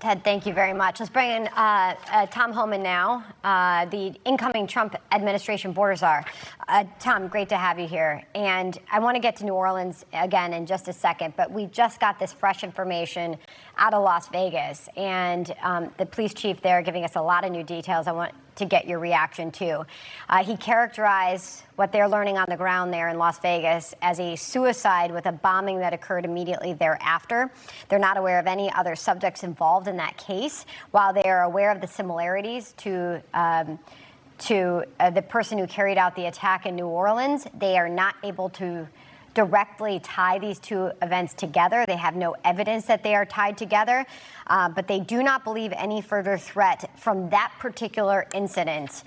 Ted, thank you very much. Let's bring in Tom Homan now, the incoming Trump administration border czar. Tom, great to have you here. And I want to get to New Orleans again in just a second, but we just got this fresh information out of Las Vegas, and the police chief there giving us a lot of new details. I want to get your reaction too. He characterized what they're learning on the ground there in Las Vegas as a suicide with a bombing that occurred immediately thereafter. They're not aware of any other subjects involved in that case. While they are aware of the similarities to the person who carried out the attack in New Orleans, they are not able to directly tie these two events together. They have no evidence that they are tied together, but they do not believe any further threat from that particular incident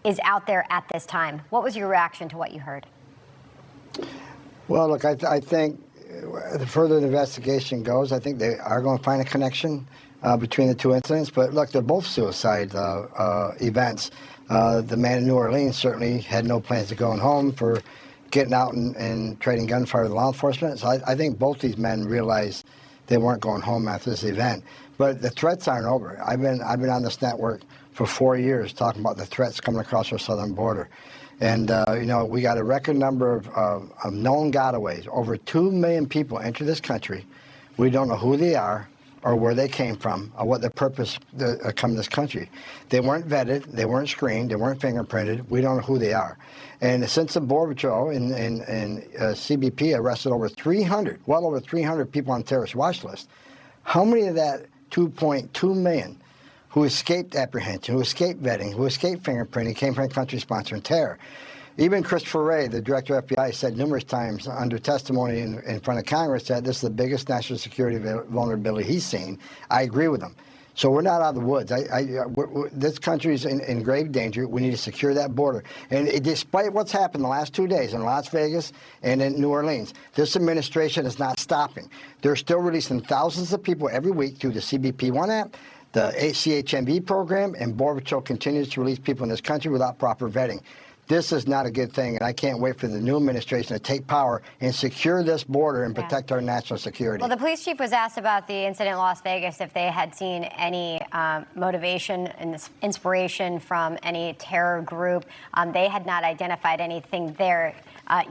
is out there at this time. What was your reaction to what you heard? Well, look, I think the further the investigation goes, I think they are going to find a connection between the two incidents. But look, they're both suicide events. The man in New Orleans certainly had no plans of going home for getting out and trading gunfire with law enforcement. So I think both these men realized they weren't going home after this event. But the threats aren't over. I've been on this network for 4 years talking about the threats coming across our southern border. And, we got a record number of known gotaways. Over 2 million people enter this country. We don't know who they are or where they came from, or what their purpose to come to this country. They weren't vetted, they weren't screened, they weren't fingerprinted. We don't know who they are. And since the Border Patrol and CBP arrested well over 300 people on the terrorist watch list, how many of that 2.2 million who escaped apprehension, who escaped vetting, who escaped fingerprinting came from a country sponsoring terror? Even Christopher Wray, the director of FBI, said numerous times under testimony in front of Congress that this is the biggest national security vulnerability he's seen. I agree with him. So we're not out of the woods. This country is in grave danger. We need to secure that border. And despite what's happened the last 2 days in Las Vegas and in New Orleans, this administration is not stopping. They're still releasing thousands of people every week through the CBP One app, the CHMV program, and Border Patrol continues to release people in this country without proper vetting. This is not a good thing, and I can't wait for the new administration to take power and secure this border and protect our national security. Well, the police chief was asked about the incident in Las Vegas, if they had seen any motivation and inspiration from any terror group. They had not identified anything there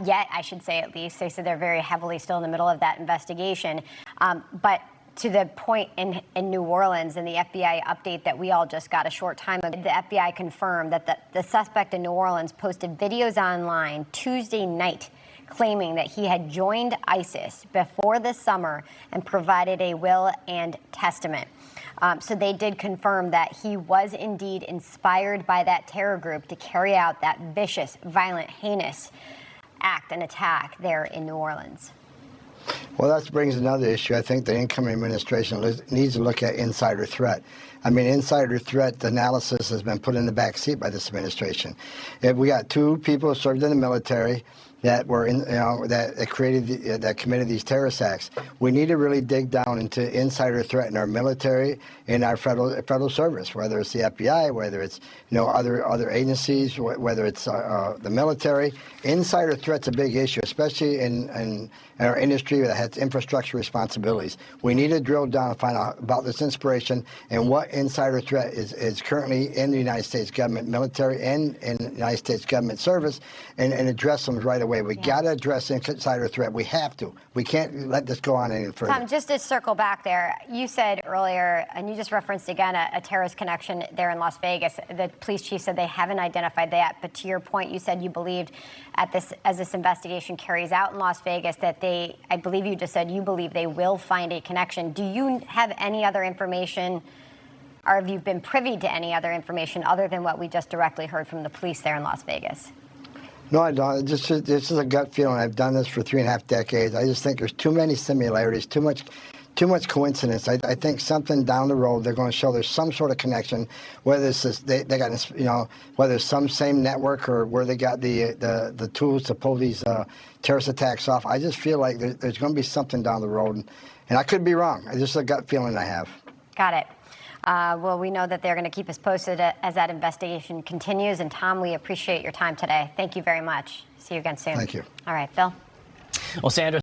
yet, I should say, at least. They said they're very heavily still in the middle of that investigation. But to the point in New Orleans and the FBI update that we all just got a short time ago, the FBI confirmed that the suspect in New Orleans posted videos online Tuesday night claiming that he had joined ISIS before the summer and provided a will and testament. So they did confirm that he was indeed inspired by that terror group to carry out that vicious, violent, heinous act and attack there in New Orleans. Well, that brings another issue. I think the incoming administration needs to look at insider threat. I mean, insider threat analysis has been put in the back seat by this administration. If we got 2 people who served in the military that were that committed these terrorist acts. We need to really dig down into insider threat in our military, in our federal service, whether it's the FBI, whether it's other agencies, whether it's the military. Insider threat's a big issue, especially in our industry that has infrastructure responsibilities. We need to drill down and find out about this inspiration and what insider threat is currently in the United States government, military, and in the United States government service, and address them right away. We got to address insider threat. We have to. We can't let this go on any further. Tom, just to circle back there, you said earlier, and you just referenced again a terrorist connection there in Las Vegas. The police chief said they haven't identified that, but to your point, you said you believed as this investigation carries out in Las Vegas that I believe you just said you believe they will find a connection. Do you have any other information, or have you been privy to any other information other than what we just directly heard from the police there in Las Vegas? No, I don't. This is a gut feeling. I've done this for 3.5 decades. I just think there's too many similarities, too much coincidence. I think something down the road they're going to show there's some sort of connection, whether it's they got whether it's some same network or where they got the tools to pull these terrorist attacks off. I just feel like there's going to be something down the road, and I could be wrong. It's just a gut feeling I have. Got it. Well, we know that they're going to keep us posted as that investigation continues. And Tom, we appreciate your time today. Thank you very much. See you again soon. Thank you. All right, Phil. Well, Sandra.